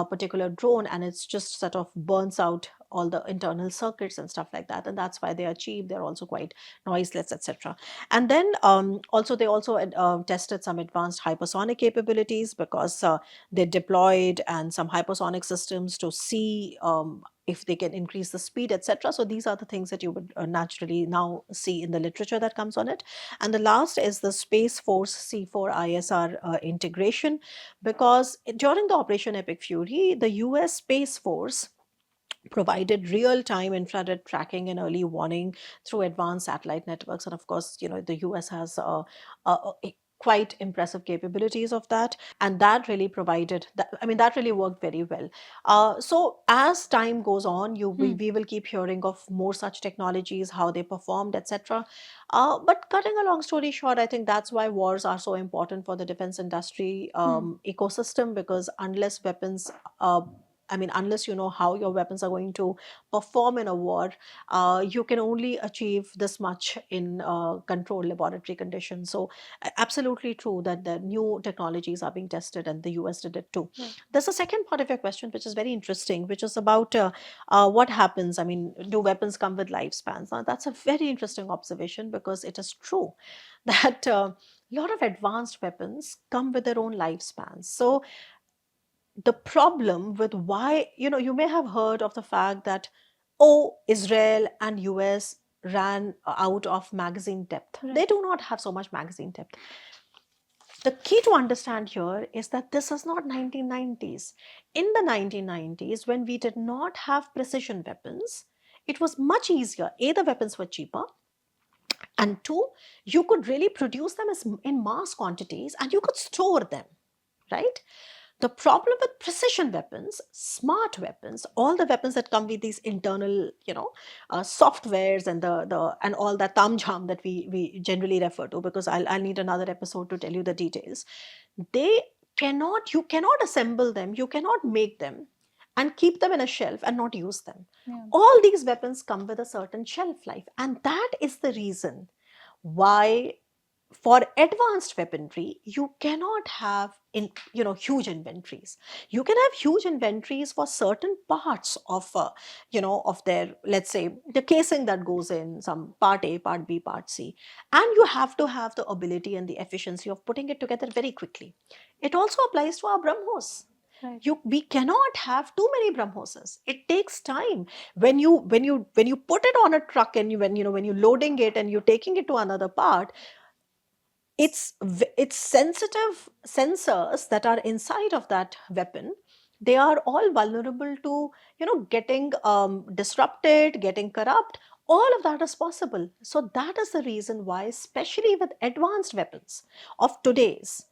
particular drone, and it's just sort of burns out all the internal circuits and stuff like that. And that's why they are cheap. They're also quite noiseless, etc. And then also they also tested some advanced hypersonic capabilities, because they deployed and some hypersonic systems to see if they can increase the speed, etc. So these are the things that you would naturally now see in the literature that comes on it. And the last is the Space Force C4 ISR integration, because during the Operation Epic Fury, the US Space Force provided real-time infrared tracking and early warning through advanced satellite networks. And of course, the US has quite impressive capabilities of that, and that really provided that. I mean, that really worked very well. So as time goes on, we will keep hearing of more such technologies, how they performed, etc. But cutting a long story short, I think that's why wars are so important for the defense industry ecosystem, because unless weapons unless you know how your weapons are going to perform in a war, you can only achieve this much in controlled laboratory conditions. So, absolutely true that the new technologies are being tested, and the US did it too. There's a second part of your question, which is very interesting, which is about what happens. I mean, do weapons come with lifespans? Now, that's a very interesting observation, because it is true that a lot of advanced weapons come with their own lifespans. So, the problem with why, you may have heard of the fact that, oh, Israel and US ran out of magazine depth. They do not have so much magazine depth. The key to understand here is that this is not 1990s. In the 1990s, when we did not have precision weapons, it was much easier. A, the weapons were cheaper, and two, you could really produce them in mass quantities, and you could store them, right? The problem with precision weapons, smart weapons, all the weapons that come with these internal, softwares and and all that tamjam that we generally refer to, because I'll need another episode to tell you the details. You cannot assemble them, you cannot make them and keep them in a shelf and not use them. All these weapons come with a certain shelf life, and that is the reason why for advanced weaponry you cannot have huge inventories. You can have huge inventories for certain parts of of their, let's say, the casing that goes in some part A, part B, part C, and you have to have the ability and the efficiency of putting it together very quickly. It also applies to our BrahMos. We cannot have too many BrahMoses. It takes time. When you put it on a truck, and when you're loading it and you're taking it to another part, it's sensitive sensors that are inside of that weapon. They are all vulnerable to getting disrupted, getting corrupt. All of that is possible. So that is the reason why, especially with advanced weapons of today's,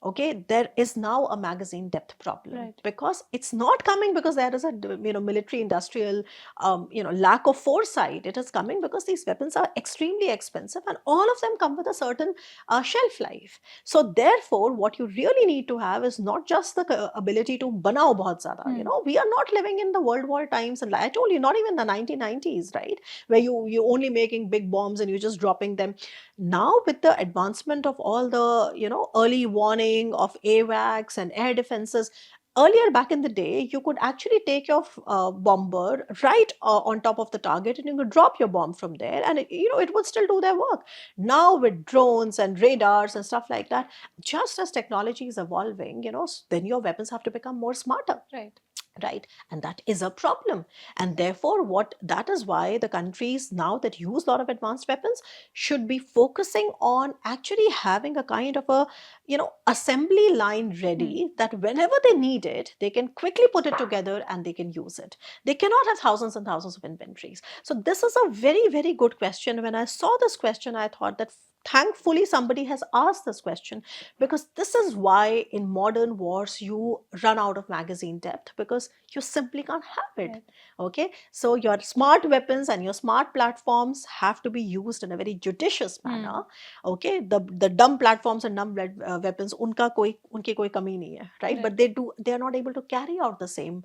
okay, there is now a magazine depth problem, Right. because it's not coming because there is a military industrial lack of foresight. It is coming because these weapons are extremely expensive, and all of them come with a certain shelf life. So therefore, what you really need to have is not just the ability to banao bahut zyada. We are not living in the World War times, and I told you, not even the 1990s, right, where you only making big bombs and you're just dropping them. Now, with the advancement of all the early warning of AWACS and air defenses, earlier back in the day, you could actually take your bomber right on top of the target, and you could drop your bomb from there, and it would still do their work. Now, with drones and radars and stuff like that, just as technology is evolving, then your weapons have to become more smarter. Right. Right, and that is a problem. And therefore, what that is why the countries now that use a lot of advanced weapons should be focusing on actually having a kind of a assembly line ready, that whenever they need it, they can quickly put it together and they can use it. They cannot have thousands and thousands of inventories. So this is a very, very good question. When I saw this question, I thought that thankfully somebody has asked this question, because this is why in modern wars you run out of magazine depth, because you simply can't have it. Right. Okay, so your smart weapons and your smart platforms have to be used in a very judicious manner. Okay, the dumb platforms and dumb weapons, unki koi kami nahi hai, right? But they are not able to carry out the same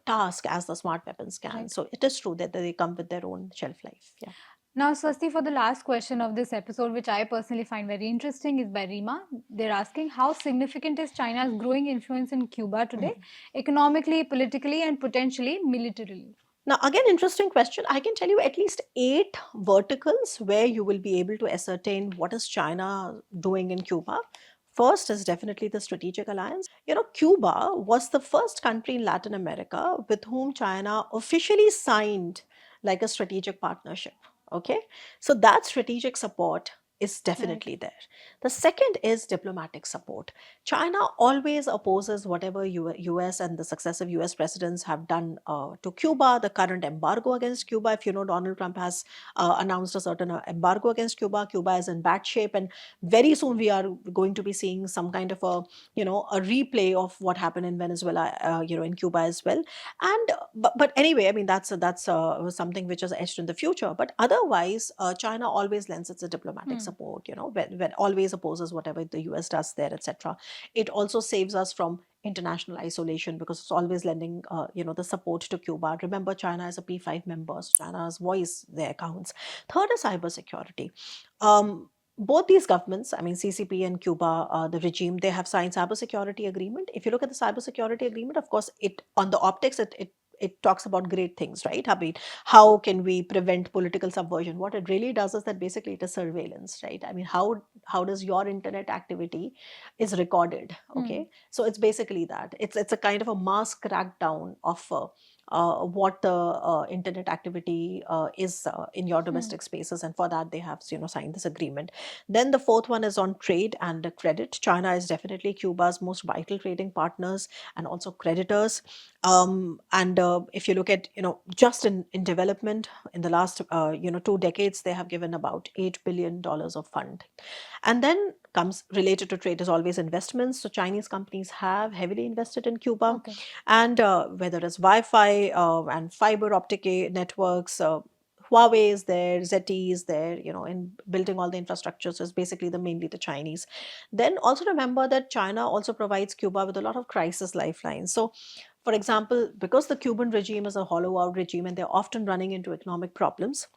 task as the smart weapons can. Right. So it is true that they come with their own shelf life. Yeah. Now, Swasti, for the last question of this episode, which I personally find very interesting, is by Rima. They're asking, how significant is China's growing influence in Cuba today, economically, politically, and potentially militarily? Now, again, interesting question. I can tell you at least 8 verticals where you will be able to ascertain what is China doing in Cuba. First is definitely the strategic alliance. Cuba was the first country in Latin America with whom China officially signed like a strategic partnership. Okay, so that strategic support is definitely there. The second is diplomatic support. China always opposes whatever US and the successive US presidents have done to Cuba. The current embargo against Cuba, if you know, Donald Trump has announced a certain embargo against Cuba. Cuba is in bad shape, and very soon we are going to be seeing some kind of a replay of what happened in Venezuela, in Cuba as well. And but anyway, I mean, that's something which is etched in the future. But otherwise, China always lends its diplomatic support. When always opposes whatever the US does there, etc. It also saves us from international isolation, because it's always lending the support to Cuba. Remember, China is a P5 member, so China's voice there counts. Third is cybersecurity. Both these governments, I mean CCP and Cuba, the regime, they have signed cybersecurity agreement. If you look at the cybersecurity agreement, of course, it on the optics it talks about great things, right? I mean, how can we prevent political subversion? What it really does is that basically it is surveillance, right? I mean, how does your internet activity is recorded? Okay, so it's basically that. It's a kind of a mass crackdown of what the internet activity is in your domestic spaces, and for that they have signed this agreement. Then the fourth one is on trade and credit. China is definitely Cuba's most vital trading partners and also creditors. And if you look at just in development in the last 2 decades, they have given about $8 billion of fund. And then comes related to trade is always investments. So Chinese companies have heavily invested in Cuba. Okay. And whether it's Wi-Fi and fiber optic networks, Huawei is there, ZTE is there, in building all the infrastructures is basically mainly the Chinese. Then also remember that China also provides Cuba with a lot of crisis lifelines. So, for example, because the Cuban regime is a hollow out regime and they're often running into economic problems,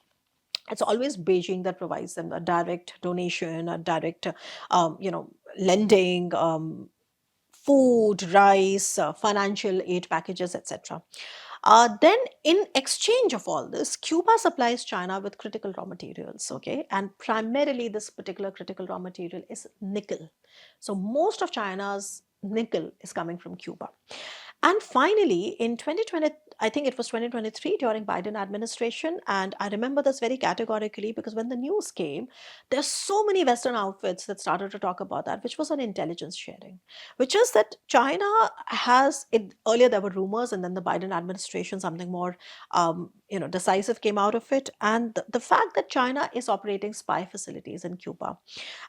it's always Beijing that provides them a direct donation, a direct, lending, food, rice, financial aid packages, etc. Then, in exchange of all this, Cuba supplies China with critical raw materials, okay? And primarily, this particular critical raw material is nickel. So, most of China's nickel is coming from Cuba. And finally, in 2020, I think it was 2023 during Biden administration, and I remember this very categorically because when the news came, there's so many Western outfits that started to talk about that, which was on intelligence sharing, which is that China has it earlier there were rumors, and then the Biden administration something more decisive came out of it, and the fact that China is operating spy facilities in Cuba.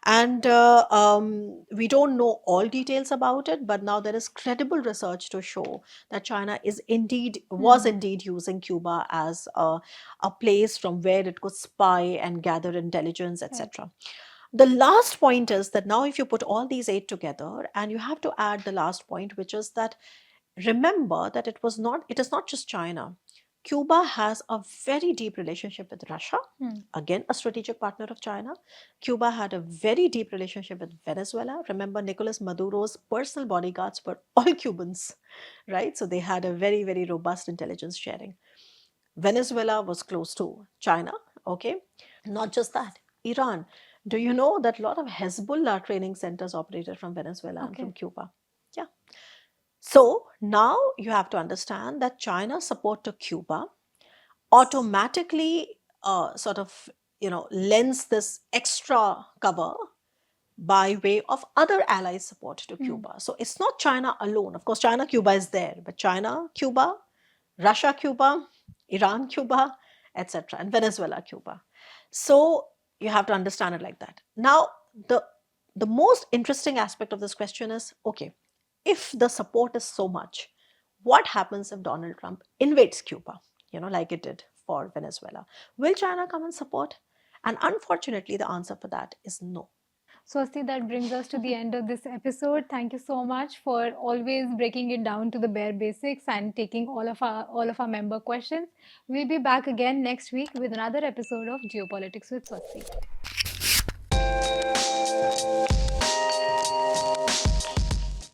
And we don't know all details about it, but now there is credible research to show that China was indeed using Cuba as a place from where it could spy and gather intelligence, etc. The last point is that now if you put all these eight together, and you have to add the last point, which is that remember that it is not just China. Cuba has a very deep relationship with Russia, again, a strategic partner of China. Cuba had a very deep relationship with Venezuela. Remember, Nicolas Maduro's personal bodyguards were all Cubans, right? So they had a very, very robust intelligence sharing. Venezuela was close to China, okay? Not just that, Iran. Do you know that a lot of Hezbollah training centers operated from Venezuela and from Cuba? Yeah. So now you have to understand that China's support to Cuba automatically lends this extra cover by way of other allies' support to Cuba. So it's not China alone. Of course, China, Cuba is there, but China, Cuba, Russia, Cuba, Iran, Cuba, etc., and Venezuela, Cuba. So you have to understand it like that. Now, the most interesting aspect of this question is, okay, if the support is so much, what happens if Donald Trump invades Cuba, like it did for Venezuela? Will China come and support? And unfortunately, the answer for that is no. Swasti, that brings us to the end of this episode. Thank you so much for always breaking it down to the bare basics and taking all of our member questions. We'll be back again next week with another episode of Geopolitics with Swasti.